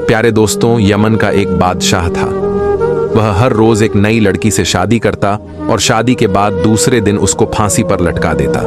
प्यारे दोस्तों, यमन का एक बादशाह था। वह हर रोज एक नई लड़की से शादी करता और शादी के बाद दूसरे दिन उसको फांसी पर लटका देता।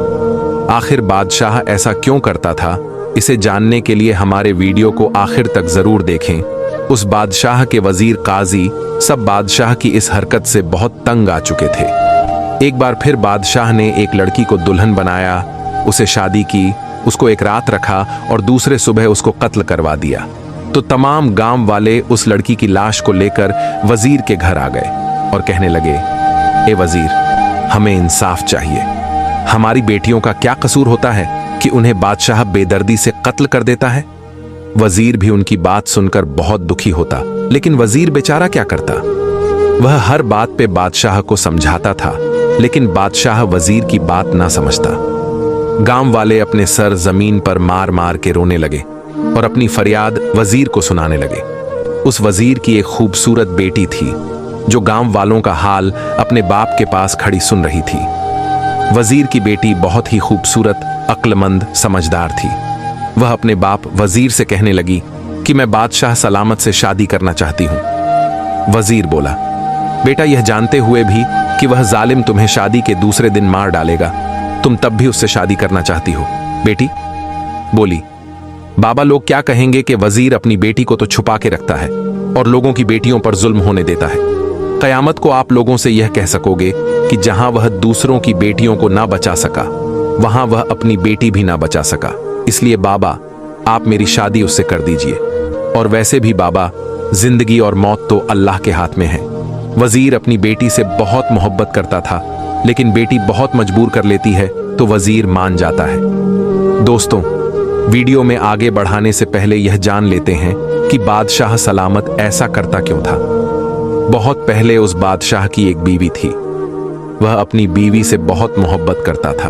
आखिर बादशाह ऐसा क्यों करता था, इसे जानने के लिए हमारे वीडियो को आखिर तक जरूर देखें। उस बादशाह के वजीर काजी सब बादशाह की इस हरकत से बहुत तंग आ चुके थे। एक बार फिर बादशाह ने एक लड़की को दुल्हन बनाया, उसे शादी की, उसको एक रात रखा और दूसरे सुबह उसको कत्ल करवा दिया। तो तमाम गांव वाले उस लड़की की लाश को लेकर वजीर के घर आ गए और कहने लगे, ए वजीर, हमें इंसाफ चाहिए। हमारी बेटियों का क्या कसूर होता है कि उन्हें बादशाह बेदर्दी से कत्ल कर देता है। वजीर भी उनकी बात सुनकर बहुत दुखी होता, लेकिन वजीर बेचारा क्या करता। वह हर बात पे बादशाह को समझाता था, लेकिन बादशाह वजीर की बात ना समझता। गांव वाले अपने सर जमीन पर मार मार के रोने लगे और अपनी फरियाद वजीर को सुनाने लगे। उस वजीर की एक खूबसूरत बेटी थी जो गांव वालों का हाल अपने बाप के पास खड़ी सुन रही थी। वजीर की बेटी बहुत ही खूबसूरत, अक्लमंद, समझदार थी। वह अपने बाप वजीर से कहने लगी कि मैं बादशाह सलामत से शादी करना चाहती हूं। वजीर बोला, बेटा, यह जानते हुए भी कि वह जालिम तुम्हें शादी के दूसरे दिन मार डालेगा, तुम तब भी उससे शादी करना चाहती हो। बेटी बोली, बाबा, लोग क्या कहेंगे कि वजीर अपनी बेटी को तो छुपा के रखता है और लोगों की बेटियों पर जुल्म होने देता है। कयामत को आप लोगों से यह कह सकोगे कि जहां वह दूसरों की बेटियों को ना बचा सका, वहां वह अपनी बेटी भी ना बचा सका। इसलिए बाबा, आप मेरी शादी उससे कर दीजिए। और वैसे भी बाबा, जिंदगी और मौत तो अल्लाह के हाथ में है। वजीर अपनी बेटी से बहुत मोहब्बत करता था, लेकिन बेटी बहुत मजबूर कर लेती है तो वजीर मान जाता है। दोस्तों, वीडियो में आगे बढ़ाने से पहले यह जान लेते हैं कि बादशाह सलामत ऐसा करता क्यों था। बहुत पहले उस बादशाह की एक बीवी थी। वह अपनी बीवी से बहुत मोहब्बत करता था।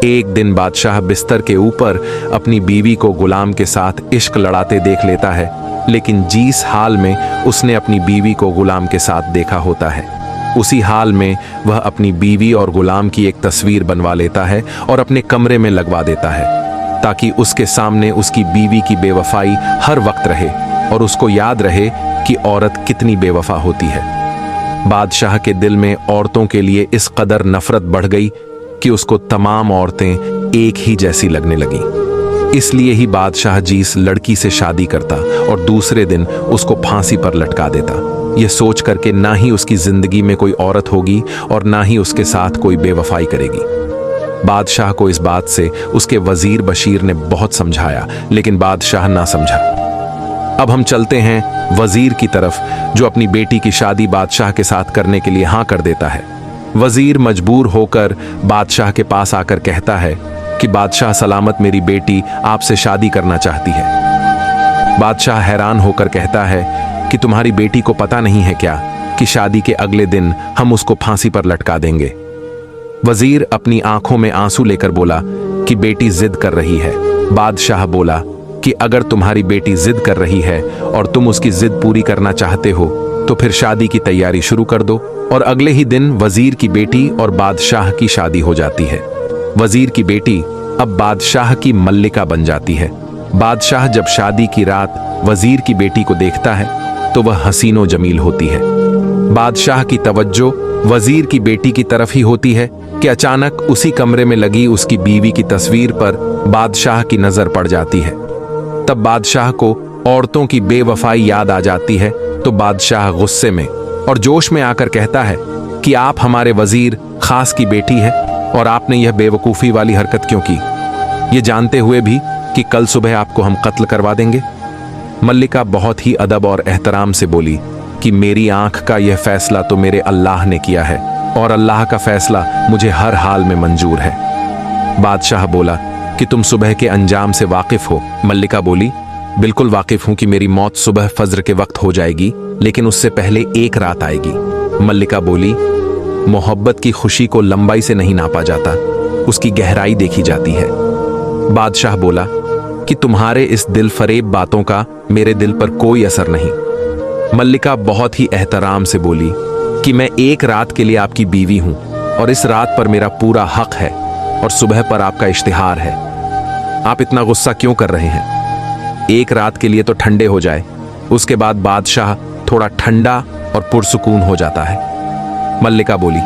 एक दिन बादशाह बिस्तर के ऊपर अपनी बीवी को गुलाम के साथ इश्क लड़ाते देख लेता है, लेकिन जिस हाल में उसने अपनी बीवी को गुलाम के साथ देखा होता है, उसी हाल में वह अपनी बीवी और गुलाम की एक तस्वीर बनवा लेता है और अपने कमरे में लगवा देता है, ताकि उसके सामने उसकी बीवी की बेवफाई हर वक्त रहे और उसको याद रहे कि औरत कितनी बेवफा होती है। बादशाह के दिल में औरतों के लिए इस कदर नफरत बढ़ गई कि उसको तमाम औरतें एक ही जैसी लगने लगीं। इसलिए ही बादशाह जिस लड़की से शादी करता और दूसरे दिन उसको फांसी पर लटका देता, यह सोच करके ना ही उसकी जिंदगी में कोई औरत होगी और ना ही उसके साथ कोई बेवफाई करेगी। बादशाह को इस बात से उसके वजीर बशीर ने बहुत समझाया, लेकिन बादशाह ना समझा। अब हम चलते हैं वजीर की तरफ, जो अपनी बेटी की शादी बादशाह के साथ करने के लिए हाँ कर देता है। वजीर मजबूर होकर बादशाह के पास आकर कहता है कि बादशाह सलामत, मेरी बेटी आपसे शादी करना चाहती है। बादशाह हैरान होकर कहता है कि तुम्हारी बेटी को पता नहीं है क्या कि शादी के अगले दिन हम उसको फांसी पर लटका देंगे। वजीर अपनी आंखों में आंसू लेकर बोला कि बेटी जिद कर रही है। बादशाह बोला कि अगर तुम्हारी बेटी जिद कर रही है और तुम उसकी जिद पूरी करना चाहते हो तो फिर शादी की तैयारी शुरू कर दो। और अगले ही दिन वजीर की बेटी और बादशाह की शादी हो जाती है। वजीर की बेटी अब बादशाह की मल्लिका बन जाती है। बादशाह जब शादी की रात वजीर की बेटी को देखता है तो वह हसीनो जमील होती है। बादशाह की तवज्जो वजीर की बेटी की तरफ ही होती है कि अचानक उसी कमरे में लगी उसकी बीवी की तस्वीर पर बादशाह की नजर पड़ जाती है। तब बादशाह को औरतों की बेवफाई याद आ जाती है, तो बादशाह गुस्से में और जोश में आकर कहता है कि आप हमारे वजीर खास की बेटी है और आपने यह बेवकूफ़ी वाली हरकत क्यों की, ये जानते हुए भी कि कल सुबह आपको हम कत्ल करवा देंगे। मल्लिका बहुत ही अदब और एहतराम से बोली कि मेरी आंख का यह फैसला तो मेरे अल्लाह ने किया है और अल्लाह का फैसला मुझे हर हाल में मंजूर है। बादशाह बोला कि तुम सुबह के अंजाम से वाकिफ हो। मल्लिका बोली, बिल्कुल वाकिफ हूं कि मेरी मौत सुबह फज्र के वक्त हो जाएगी, लेकिन उससे पहले एक रात आएगी। मल्लिका बोली, मोहब्बत की खुशी को लंबाई से नहीं नापा जाता, उसकी गहराई देखी जाती है। बादशाह बोला कि तुम्हारे इस दिल फरेब बातों का मेरे दिल पर कोई असर नहीं। मल्लिका बहुत ही एहतराम से बोली कि मैं एक रात के लिए आपकी बीवी हूं और इस रात पर मेरा पूरा हक है और सुबह पर आपका इश्तिहार है। आप इतना गुस्सा क्यों कर रहे हैं? एक रात के लिए तो ठंडे हो जाए, उसके बाद बादशाह थोड़ा ठंडा और पुरसुकून हो जाता है। मल्लिका बोली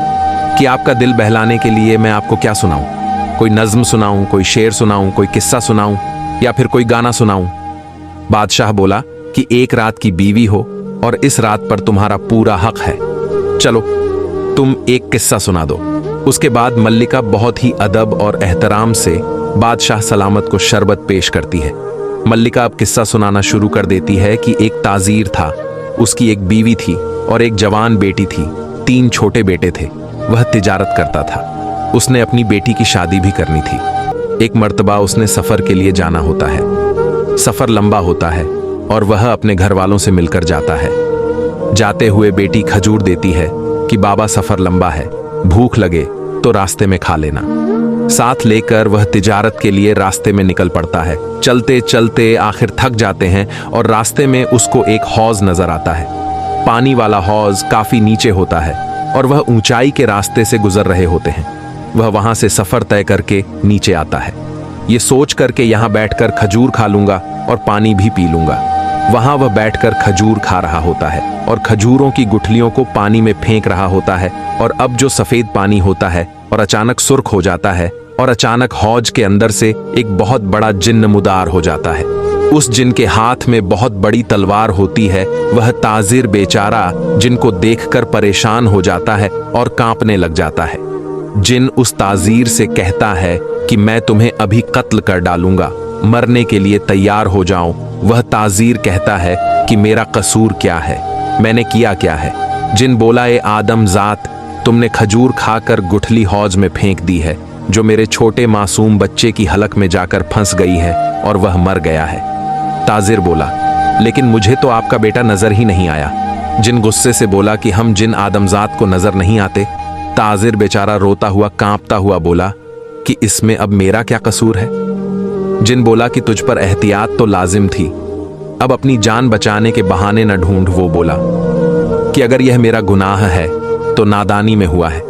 कि आपका दिल बहलाने के लिए मैं आपको क्या सुनाऊं? कोई नज्म सुनाऊं, कोई शेर सुनाऊं, कोई किस्सा सुनाऊं या फिर कोई गाना सुनाऊं? बादशाह बोला कि एक रात की बीवी हो और इस रात पर तुम्हारा पूरा हक है। चलो तुम एक किस्सा सुना दो। उसके बाद मल्लिका बहुत ही अदब और एहतराम से बादशाह सलामत को शरबत पेश करती है। मल्लिका अब किस्सा सुनाना शुरू कर देती है कि एक ताजीर था, उसकी एक बीवी थी और एक जवान बेटी थी। 3 छोटे बेटे थे। वह तिजारत करता था। उसने अपनी बेटी की शादी भी करनी थी। एक मर्तबा उसने सफर के लिए जाना होता है। सफर लंबा होता है और वह अपने घर वालों से मिलकर जाता है। जाते हुए बेटी खजूर देती है कि बाबा सफर लंबा है, भूख लगे तो रास्ते में खा लेना। साथ लेकर वह तिजारत के लिए रास्ते में निकल पड़ता है। चलते चलते आखिर थक जाते हैं और रास्ते में उसको एक हौज नजर आता है। पानी वाला हौज काफी नीचे होता है और वह ऊंचाई के रास्ते से गुजर रहे होते हैं। वह वहां से सफर तय करके नीचे आता है। ये सोच करके यहाँ बैठकर खजूर खा लूंगा और पानी भी पी लूंगा। वहां वह बैठकर खजूर खा रहा होता है और खजूरों की गुठलियों को पानी में फेंक रहा होता है। और अब जो सफेद पानी होता है और अचानक सुर्ख हो जाता है और अचानक हौज के अंदर से एक बहुत बड़ा जिन्न मुदार हो जाता है। उस जिन के हाथ में बहुत बड़ी तलवार होती है। वह ताजिर बेचारा जिनको देखकर परेशान हो जाता है और कांपने लग जाता है। जिन उस ताजीर से कहता है कि मैं तुम्हें अभी कत्ल कर डालूंगा, मरने के लिए तैयार हो जाओ। वह ताजीर कहता है कि मेरा कसूर क्या है, मैंने किया क्या है? जिन बोला, ए आदम जात, तुमने खजूर खाकर गुठली हौज में फेंक दी है जो मेरे छोटे मासूम बच्चे की हलक में जाकर फंस गई है और वह मर गया है। ताजिर बोला, लेकिन मुझे तो आपका बेटा नजर ही नहीं आया। जिन गुस्से से बोला कि हम जिन आदमजात को नजर नहीं आते। ताजिर बेचारा रोता हुआ कांपता हुआ बोला कि इसमें अब मेरा क्या कसूर है? जिन बोला कि तुझ पर एहतियात तो लाजिम थी, अब अपनी जान बचाने के बहाने न ढूंढ। वो बोला कि अगर यह मेरा गुनाह है तो नादानी में हुआ है।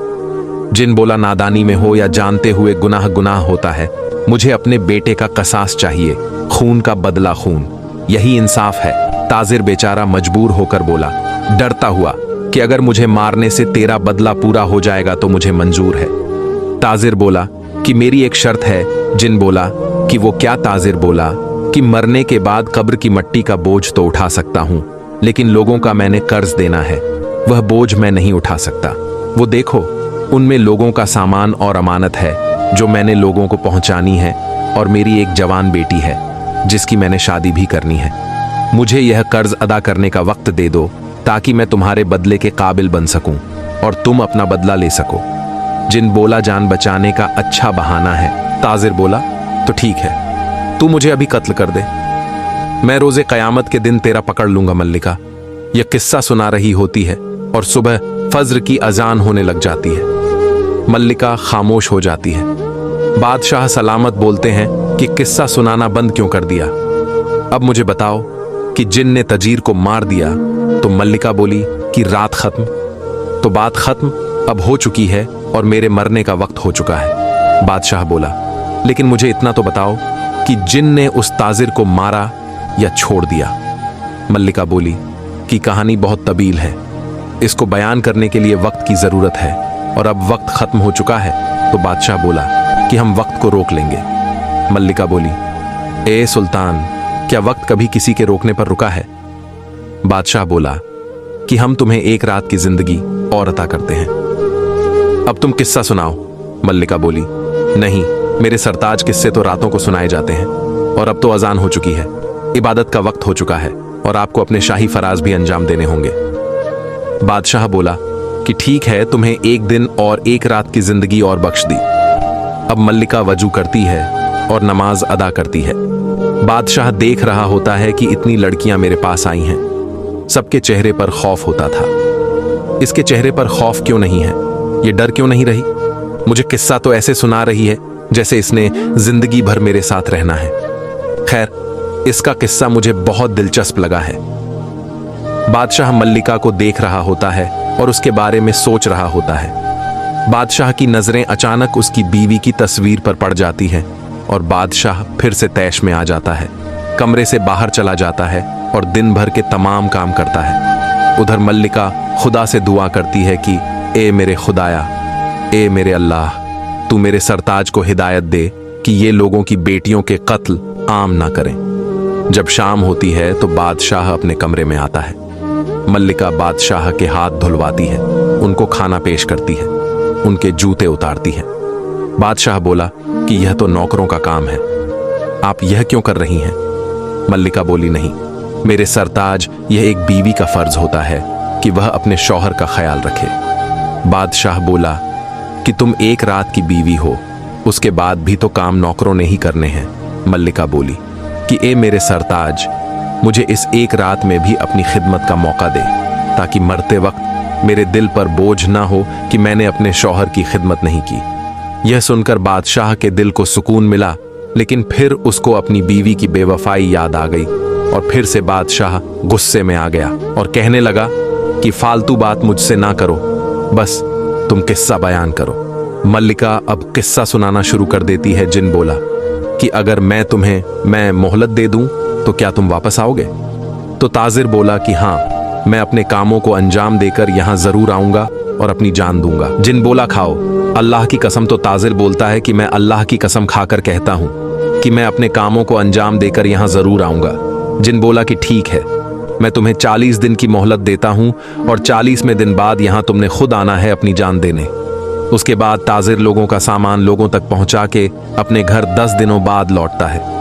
जिन बोला, नादानी में हो या जानते हुए गुनाह गुनाह होता है। मुझे अपने बेटे का कसास चाहिए, खून का बदला खून, यही इंसाफ है। ताजिर बेचारा मजबूर होकर बोला, डरता हुआ, कि अगर मुझे मारने से तेरा बदला पूरा हो जाएगा तो मुझे मंजूर है। ताजिर बोला कि मेरी एक शर्त है। जिन बोला कि वो क्या? ताजिर बोला कि मरने के बाद कब्र की मट्टी का बोझ तो उठा सकता हूं, लेकिन लोगों का मैंने कर्ज देना है, वह बोझ मैं नहीं उठा सकता। वो देखो, उनमें लोगों का सामान और अमानत है जो मैंने लोगों को पहुंचानी है, और मेरी एक जवान बेटी है जिसकी मैंने शादी भी करनी है। मुझे यह कर्ज अदा करने का वक्त दे दो ताकि मैं तुम्हारे बदले के काबिल बन सकूं और तुम अपना बदला ले सको। जिन बोला, जान बचाने का अच्छा बहाना है। ताजिर बोला, तो ठीक है, तू मुझे अभी कत्ल कर दे, मैं रोजे कयामत के दिन तेरा पकड़ लूंगा। मल्लिका यह किस्सा सुना रही होती है और सुबह फज्र की अजान होने लग जाती है। मल्लिका खामोश हो जाती है। बादशाह सलामत बोलते हैं कि किस्सा सुनाना बंद क्यों कर दिया? अब मुझे बताओ कि जिन ने तजीर को मार दिया। तो मल्लिका बोली कि रात खत्म। तो बात खत्म अब हो चुकी है और मेरे मरने का वक्त हो चुका है। बादशाह बोला, लेकिन मुझे इतना तो बताओ कि जिन ने उस ताजिर को मारा या छोड़ दिया? मल्लिका बोली कि कहानी बहुत तवील है, इसको बयान करने के लिए वक्त की जरूरत है और अब वक्त खत्म हो चुका है। तो बादशाह बोला कि हम वक्त को रोक लेंगे। मल्लिका बोली, ए सुल्तान, क्या वक्त कभी किसी के रोकने पर रुका है? बादशाह बोला कि हम तुम्हें एक रात की जिंदगी और अता करते हैं, अब तुम किस्सा सुनाओ। मल्लिका बोली, नहीं, मेरे सरताज किस्से तो रातों को सुनाए जाते हैं और अब तो अजान हो चुकी है, इबादत का वक्त हो चुका है और आपको अपने शाही फराज भी अंजाम देने होंगे। बादशाह बोला कि ठीक है, तुम्हें एक दिन और एक रात की जिंदगी और बख्श दी। अब मल्लिका वजू करती है और नमाज अदा करती है। बादशाह देख रहा होता है कि इतनी लड़कियां मेरे पास आई हैं। सबके चेहरे पर खौफ होता था। इसके चेहरे पर खौफ क्यों नहीं है? ये डर क्यों नहीं रही? मुझे किस्सा तो ऐसे सुना रही है जैसे इसने जिंदगी भर मेरे साथ रहना है। खैर, इसका किस्सा मुझे बहुत दिलचस्प लगा है। बादशाह मल्लिका को देख रहा होता है और उसके बारे में सोच रहा होता है। बादशाह की नजरें अचानक उसकी बीवी की तस्वीर पर पड़ जाती हैं और बादशाह फिर से तैश में आ जाता है। कमरे से बाहर चला जाता है और दिन भर के तमाम काम करता है। उधर मल्लिका खुदा से दुआ करती है कि ए मेरे खुदाया, ए मेरे अल्लाह, तू मेरे सरताज को हिदायत दे कि ये लोगों की बेटियों के कत्ल आम ना करें। जब शाम होती है तो बादशाह अपने कमरे में आता है। मल्लिका बादशाह के हाथ धुलवाती है, उनको खाना पेश करती है, उनके जूते उतारती है। बादशाह बोला कि यह तो नौकरों का काम है, आप यह क्यों कर रही हैं? मल्लिका बोली, नहीं मेरे सरताज, यह एक बीवी का फर्ज होता है कि वह अपने शौहर का ख्याल रखे। बादशाह बोला कि तुम एक रात की बीवी हो, उसके बाद भी तो काम नौकरों ने ही करने हैं। मल्लिका बोली कि ए मेरे सरताज, मुझे इस एक रात में भी अपनी खिदमत का मौका दे, ताकि मरते वक्त मेरे दिल पर बोझ ना हो कि मैंने अपने शौहर की खिदमत नहीं की। यह सुनकर बादशाह के दिल को सुकून मिला, लेकिन फिर उसको अपनी बीवी की बेवफाई याद आ गई और फिर से बादशाह गुस्से में आ गया और कहने लगा कि फालतू बात मुझसे ना करो, बस तुम किस्सा बयान करो। मल्लिका अब किस्सा सुनाना शुरू कर देती है। जिन बोला कि अगर मैं मोहलत दे दूं तो क्या तुम वापस आओगे? तो ताजिर बोला कि हाँ, मैं अपने कामों को अंजाम देकर यहां जरूर आऊंगा और अपनी जान दूंगा। जिन बोला खाओ अल्लाह की कसम। तो ताजिर बोलता है कि मैं अल्लाह की कसम खाकर कहता हूं कि मैं अपने कामों को अंजाम देकर यहां जरूर आऊंगा। जिन बोला कि ठीक है, मैं तुम्हें 40 दिन की मोहलत देता हूं और 40वें दिन बाद यहां तुमने खुद आना है अपनी जान देने। उसके बाद ताजिर लोगों का सामान लोगों तक पहुंचा के अपने घर 10 दिनों बाद लौटता है।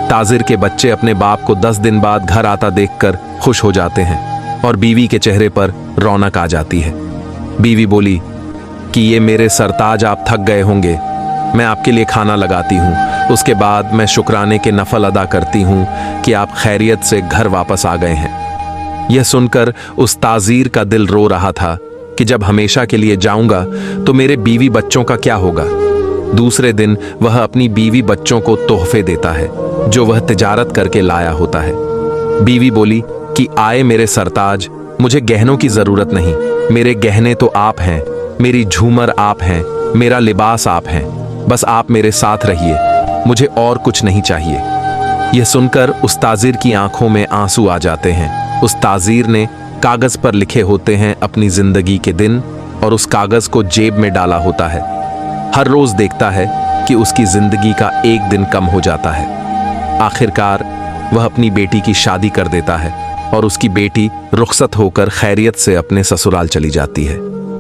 ताजिर के बच्चे अपने बाप को 10 दिन बाद घर आता देखकर खुश हो जाते हैं और बीवी के चेहरे पर रौनक आ जाती है। बीवी बोली कि ये मेरे सरताज, आप थक गए होंगे, मैं आपके लिए खाना लगाती हूँ। उसके बाद मैं शुक्राने के नफल अदा करती हूँ कि आप खैरियत से घर वापस आ गए हैं। यह सुनकर उस ताजीर का दिल रो रहा था कि जब हमेशा के लिए जाऊंगा तो मेरे बीवी बच्चों का क्या होगा। दूसरे दिन वह अपनी बीवी बच्चों को तोहफे देता है जो वह तिजारत करके लाया होता है। बीवी बोली कि आए मेरे सरताज, मुझे गहनों की जरूरत नहीं, मेरे गहने तो आप हैं, मेरी झूमर आप हैं, मेरा लिबास आप हैं, बस आप मेरे साथ रहिए, मुझे और कुछ नहीं चाहिए। यह सुनकर उस ताजीर की आंखों में आंसू आ जाते हैं। उस ताजीर ने कागज पर लिखे होते हैं अपनी जिंदगी के दिन और उस कागज को जेब में डाला होता है। हर रोज देखता है कि उसकी जिंदगी का एक दिन कम हो जाता है। आखिरकार वह अपनी बेटी की शादी कर देता है और उसकी बेटी रुखसत होकर खैरियत से अपने ससुराल चली जाती है।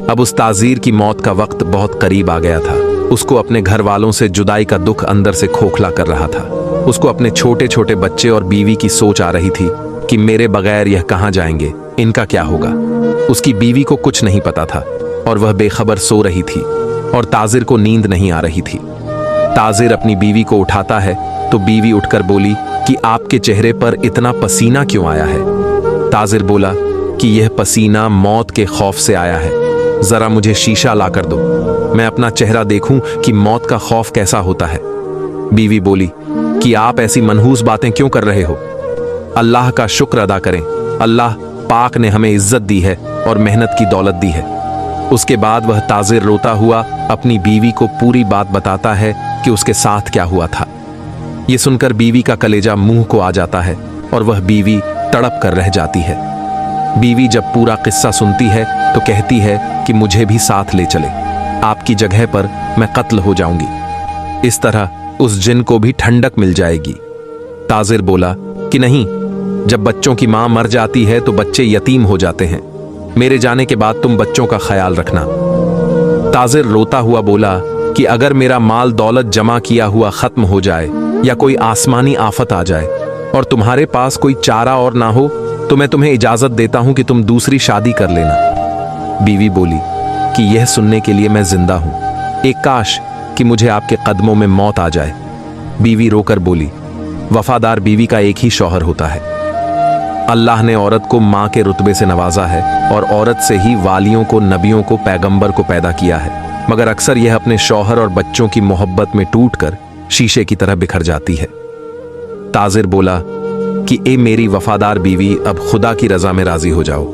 अब उस ताजीर की मौत का वक्त बहुत करीब आ गया था। उसको अपने घर वालों से जुदाई का दुख अंदर से खोखला कर रहा था। उसको अपने छोटे छोटे बच्चे और बीवी की सोच आ रही थी कि मेरे बगैर यह कहां जाएंगे, इनका क्या होगा। उसकी बीवी को कुछ नहीं पता था और वह बेखबर सो रही थी और ताजिर को नींद नहीं आ रही थी। ताजिर अपनी बीवी को उठाता है तो बीवी उठकर बोली कि आपके चेहरे पर इतना पसीना क्यों आया है। ताजिर बोला कि यह पसीना मौत के खौफ से आया है, जरा मुझे शीशा ला कर दो, मैं अपना चेहरा देखूं कि मौत का खौफ कैसा होता है। बीवी बोली कि आप ऐसी मनहूस बातें क्यों कर रहे हो, अल्लाह का शुक्र अदा करें, अल्लाह पाक ने हमें इज्जत दी है और मेहनत की दौलत दी है। उसके बाद वह ताजिर रोता हुआ अपनी बीवी को पूरी बात बताता है कि उसके साथ क्या हुआ था। यह सुनकर बीवी का कलेजा मुंह को आ जाता है और वह बीवी तड़प कर रह जाती है। बीवी जब पूरा किस्सा सुनती है तो कहती है कि मुझे भी साथ ले चले, आपकी जगह पर मैं कत्ल हो जाऊंगी, इस तरह उस जिन को भी ठंडक मिल जाएगी। ताजिर बोला कि नहीं, जब बच्चों की मां मर जाती है तो बच्चे यतीम हो जाते हैं, मेरे जाने के बाद तुम बच्चों का ख्याल रखना। ताजिर रोता हुआ बोला कि अगर मेरा माल दौलत जमा किया हुआ खत्म हो जाए या कोई आसमानी आफत आ जाए और तुम्हारे पास कोई चारा और ना हो तो मैं तुम्हें इजाजत देता हूं कि तुम दूसरी शादी कर लेना। बीवी बोली कि यह सुनने के लिए मैं जिंदा हूं, एक काश कि मुझे आपके कदमों में मौत आ जाए। बीवी रोकर बोली, वफादार बीवी का एक ही शौहर होता है। अल्लाह ने औरत को मां के रुतबे से नवाजा है और औरत से ही वालियों को, नबियों को, पैगंबर को पैदा किया है, मगर अक्सर यह अपने शौहर और बच्चों की मोहब्बत में टूटकर शीशे की तरह बिखर जाती है। ताजिर बोला कि ए मेरी वफादार बीवी, अब खुदा की रजा में राजी हो जाओ,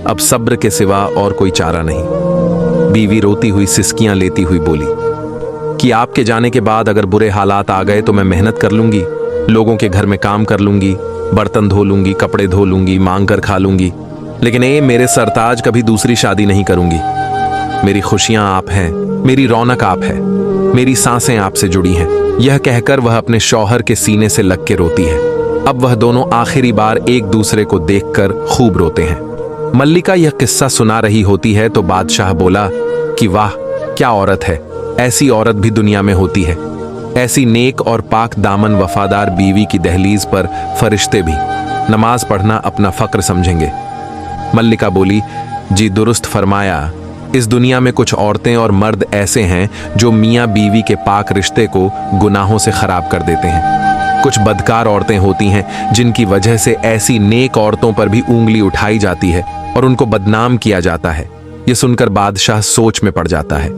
अब सब्र के सिवा और कोई चारा नहीं। बीवी रोती हुई सिसकियां लेती हुई बोली कि आपके जाने के बाद अगर बुरे हालात आ गए तो मैं मेहनत कर लूंगी, लोगों के घर में काम कर लूंगी, बर्तन धो लूंगी, कपड़े धो लूंगी, मांग कर खा लूंगी, लेकिन मेरे सरताज कभी दूसरी शादी नहीं करूंगी। मेरी खुशियां आप हैं, मेरी रौनक आप है, मेरी सांसें आपसे जुड़ी हैं। यह कहकर वह अपने शौहर के सीने से लग के रोती है। अब वह दोनों आखिरी बार एक दूसरे को देखकर खूब रोते हैं। मल्लिका यह किस्सा सुना रही होती है तो बादशाह बोला कि वाह क्या औरत है, ऐसी औरत भी दुनिया में होती है। ऐसी नेक और पाक दामन वफादार बीवी की दहलीज पर फरिश्ते भी नमाज पढ़ना अपना फक्र समझेंगे। मल्लिका बोली, जी दुरुस्त फरमाया। इस दुनिया में कुछ औरतें और मर्द ऐसे हैं जो मियाँ बीवी के पाक रिश्ते को गुनाहों से खराब कर देते हैं। कुछ बदकार औरतें होती हैं जिनकी वजह से ऐसी नेक औरतों पर भी उंगली उठाई जाती है और उनको बदनाम किया जाता है। ये सुनकर बादशाह सोच में पड़ जाता है।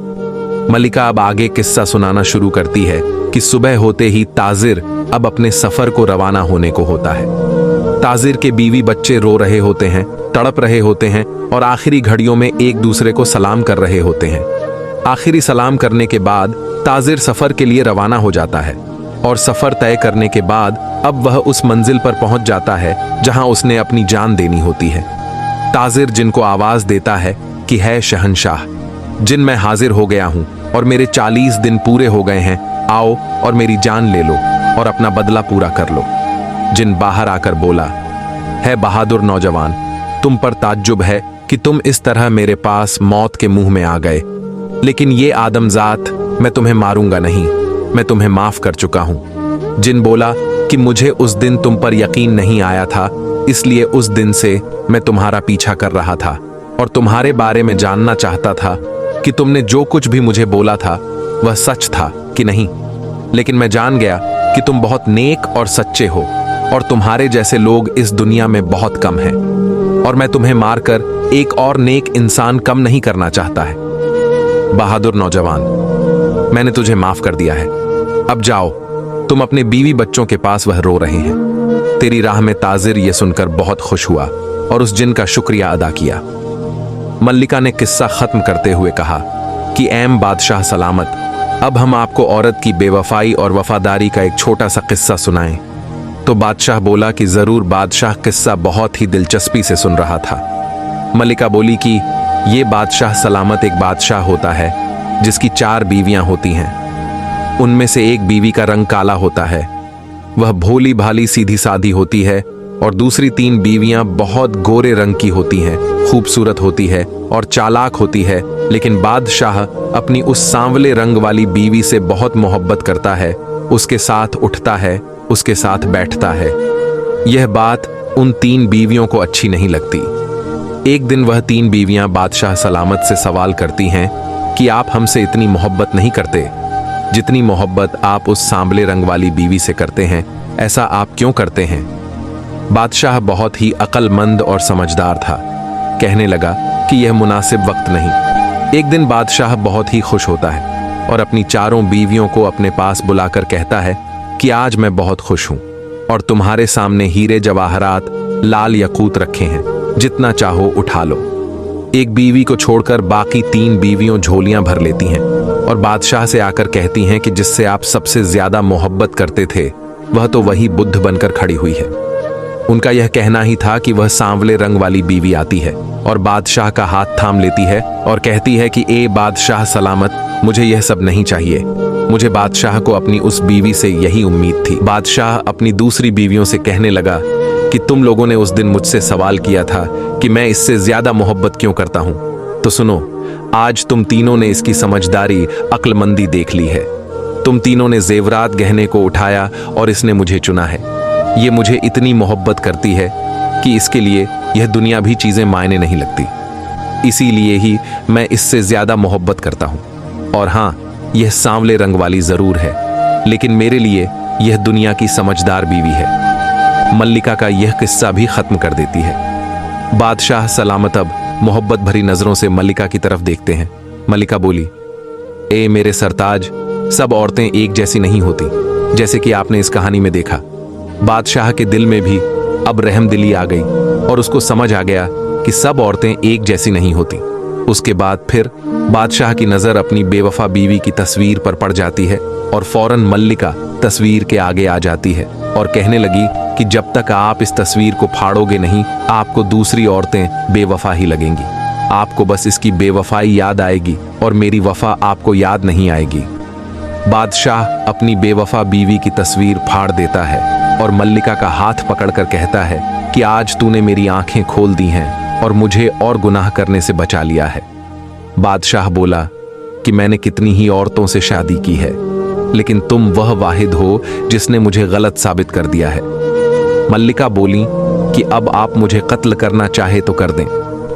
मल्लिका अब आगे किस्सा सुनाना शुरू करती है कि सुबह होते ही ताजिर अब अपने सफर को रवाना होने को होता है। ताजिर के बीवी बच्चे रो रहे होते हैं, तड़प रहे होते हैं और आखिरी घड़ियों में एक दूसरे को सलाम कर रहे होते हैं। आखिरी सलाम करने के बाद ताजिर सफर के लिए रवाना हो जाता है और सफर तय करने के बाद अब वह उस मंजिल पर पहुंच जाता है जहां उसने अपनी जान देनी होती है। ताजिर जिनको आवाज देता है कि है शहंशाह, जिन मैं हाजिर हो गया हूं और मेरे 40 दिन पूरे हो गए हैं, आओ और मेरी जान ले लो और अपना बदला पूरा कर लो। जिन बाहर आकर बोला, है बहादुर नौजवान, तुम पर ताज्जुब है कि तुम इस तरह मेरे पास मौत के मुंह में आ गए, लेकिन ये आदमजात मैं तुम्हें मारूंगा नहीं, मैं तुम्हें माफ कर चुका हूं। जिन बोला कि मुझे उस दिन तुम पर यकीन नहीं आया था, इसलिए उस दिन से मैं तुम्हारा पीछा कर रहा था और तुम्हारे बारे में जानना चाहता था कि तुमने जो कुछ भी मुझे बोला था वह सच था कि नहीं। लेकिन मैं जान गया कि तुम बहुत नेक और सच्चे हो और तुम्हारे जैसे लोग इस दुनिया में बहुत कम हैं, और मैं तुम्हें मारकर एक और नेक इंसान कम नहीं करना चाहता है। बहादुर नौजवान, मैंने तुझे माफ कर दिया है, अब जाओ, तुम अपने बीवी बच्चों के पास वह रो रहे हैं। तेरी राह में ताजिर यह सुनकर बहुत खुश हुआ और उस जिन का शुक्रिया अदा किया। मल्लिका ने किस्सा खत्म करते हुए कहा कि ऐम बादशाह सलामत, अब हम आपको औरत की बेवफाई और वफादारी का एक छोटा सा किस्सा सुनाएं। तो बादशाह बोला कि जरूर। बादशाह किस्सा बहुत ही दिलचस्पी से सुन रहा था। मल्लिका बोली कि ये बादशाह सलामत एक बादशाह होता है जिसकी 4 बीवियां होती हैं। उनमें से एक बीवी का रंग काला होता है, वह भोली भाली सीधी सादी होती है, और दूसरी 3 बीवियां बहुत गोरे रंग की होती हैं, खूबसूरत होती है और चालाक होती है। लेकिन बादशाह अपनी उस सांवले रंग वाली बीवी से बहुत मोहब्बत करता है, उसके साथ उठता है, उसके साथ बैठता है। यह बात उन 3 बीवियों को अच्छी नहीं लगती। एक दिन वह 3 बीवियां बादशाह सलामत से सवाल करती हैं कि आप हमसे इतनी मोहब्बत नहीं करते जितनी मोहब्बत आप उस सांवले रंग वाली बीवी से करते हैं, ऐसा आप क्यों करते हैं? बादशाह बहुत ही अक्लमंद और समझदार था। कहने लगा कि यह मुनासिब वक्त नहीं। एक दिन बादशाह बहुत ही खुश होता है और अपनी 4 बीवियों को अपने पास बुलाकर कहता है कि आज मैं बहुत खुश हूं और तुम्हारे सामने हीरे जवाहरात लाल यकूत रखे हैं, जितना चाहो उठा लो। एक बीवी को छोड़कर बाकी 3 बीवियों झोलियां भर लेती हैं और बादशाह से आकर कहती हैं कि जिससे आप सबसे ज्यादा मोहब्बत करते थे वह तो वही बुद्ध बनकर खड़ी हुई है। उनका यह कहना ही था कि वह सांवले रंग वाली बीवी आती है और बादशाह का हाथ थाम लेती है और कहती है कि ए बादशाह सलामत, मुझे यह सब नहीं चाहिए, मुझे बादशाह को अपनी उस बीवी से यही उम्मीद थी। बादशाह अपनी दूसरी बीवियों से कहने लगा कि तुम लोगों ने उस दिन मुझसे सवाल किया था कि मैं इससे ज्यादा मोहब्बत क्यों करता हूं, तो सुनो, आज तुम तीनों ने इसकी समझदारी अक्लमंदी देख ली है। तुम तीनों ने जेवरात गहने को उठाया और इसने मुझे चुना है। ये मुझे इतनी मोहब्बत करती है कि इसके लिए यह दुनिया भी चीजें मायने नहीं लगती, इसीलिए ही मैं इससे ज्यादा मोहब्बत करता हूं। और हां, यह सांवले रंग वाली जरूर है, लेकिन मेरे लिए यह दुनिया की समझदार बीवी है। मल्लिका का यह किस्सा भी खत्म कर देती है। बादशाह सलामत अब मोहब्बत भरी नजरों से मल्लिका की तरफ देखते हैं। मल्लिका बोली, ए मेरे सरताज, सब औरतें एक जैसी नहीं होती, जैसे कि आपने इस कहानी में देखा। बादशाह के दिल में भी अब रहमदिली आ गई और उसको समझ आ गया कि सब औरतें एक जैसी नहीं होती। उसके बाद फिर बादशाह की नजर अपनी बेवफा बीवी की तस्वीर पर पड़ जाती है और फौरन मल्लिका तस्वीर के आगे आ जाती है और कहने लगी कि जब तक आप इस तस्वीर को फाड़ोगे नहीं, आपको दूसरी औरतें बेवफा ही लगेंगी। आपको बस इसकी बेवफाई याद आएगी और मेरी वफा आपको याद नहीं आएगी। बादशाह अपनी बेवफा बीवी की तस्वीर फाड़ देता है और मल्लिका का हाथ पकड़कर कहता है कि आज तूने मेरी आंखें खोल दी हैं और मुझे और गुनाह करने से बचा लिया है। बादशाह बोला कि मैंने कितनी ही औरतों से शादी की है, लेकिन तुम वह वाहिद हो जिसने मुझे गलत साबित कर दिया है। मल्लिका बोली कि अब आप मुझे कत्ल करना चाहे तो कर दें,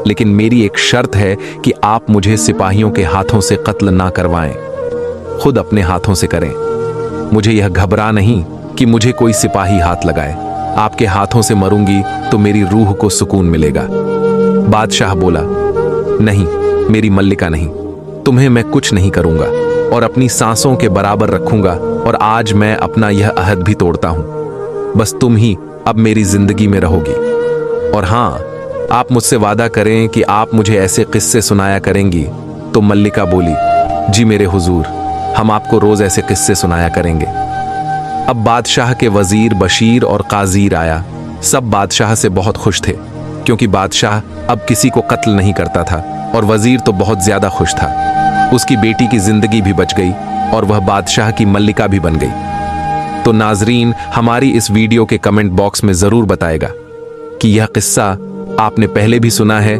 लेकिन मेरी एक शर्त है कि आप मुझे सिपाहियों के हाथों से कत्ल ना करवाएं, खुद अपने हाथों से करें। मुझे यह घबरा नहीं कि मुझे कोई सिपाही हाथ लगाए। आपके हाथों से मरूंगी तो मेरी रूह को सुकून मिलेगा। बादशाह बोला, नहीं मेरी मल्लिका नहीं, तुम्हें मैं कुछ नहीं करूंगा और अपनी सांसों के बराबर रखूंगा, और आज मैं अपना यह अहद भी तोड़ता हूं। बस तुम ही अब मेरी जिंदगी में रहोगी, और हां, आप मुझसे वादा करें कि आप मुझे ऐसे किस्से सुनाया करेंगी। तो मल्लिका बोली, जी मेरे हुजूर, हम आपको रोज ऐसे किस्से सुनाया करेंगे। अब बादशाह के वजीर बशीर और काजीर आया। सब बादशाह से बहुत खुश थे, क्योंकि बादशाह अब किसी को कत्ल नहीं करता था, और वजीर तो बहुत ज्यादा खुश था। उसकी बेटी की जिंदगी भी बच गई और वह बादशाह की मल्लिका भी बन गई। तो नाजरीन, हमारी इस वीडियो के कमेंट बॉक्स में जरूर बताएगा कि यह किस्सा आपने पहले भी सुना है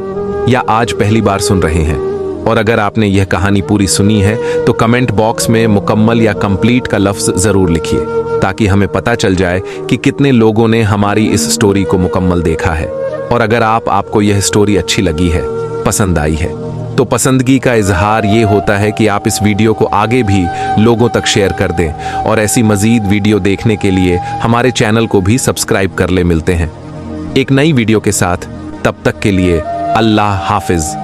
या आज पहली बार सुन रहे हैं। और अगर आपने यह कहानी पूरी सुनी है तो कमेंट बॉक्स में मुकम्मल या कंप्लीट का लफ्ज जरूर लिखिए, ताकि हमें पता चल जाए कि कितने लोगों ने हमारी इस स्टोरी को मुकम्मल देखा है। और अगर आपको यह स्टोरी अच्छी लगी है, पसंद आई है, तो पसंदगी का इजहार ये होता है कि आप इस वीडियो को आगे भी लोगों तक शेयर कर दें, और ऐसी मजीद वीडियो देखने के लिए हमारे चैनल को भी सब्सक्राइब कर ले। मिलते हैं एक नई वीडियो के साथ, तब तक के लिए अल्लाह हाफिज।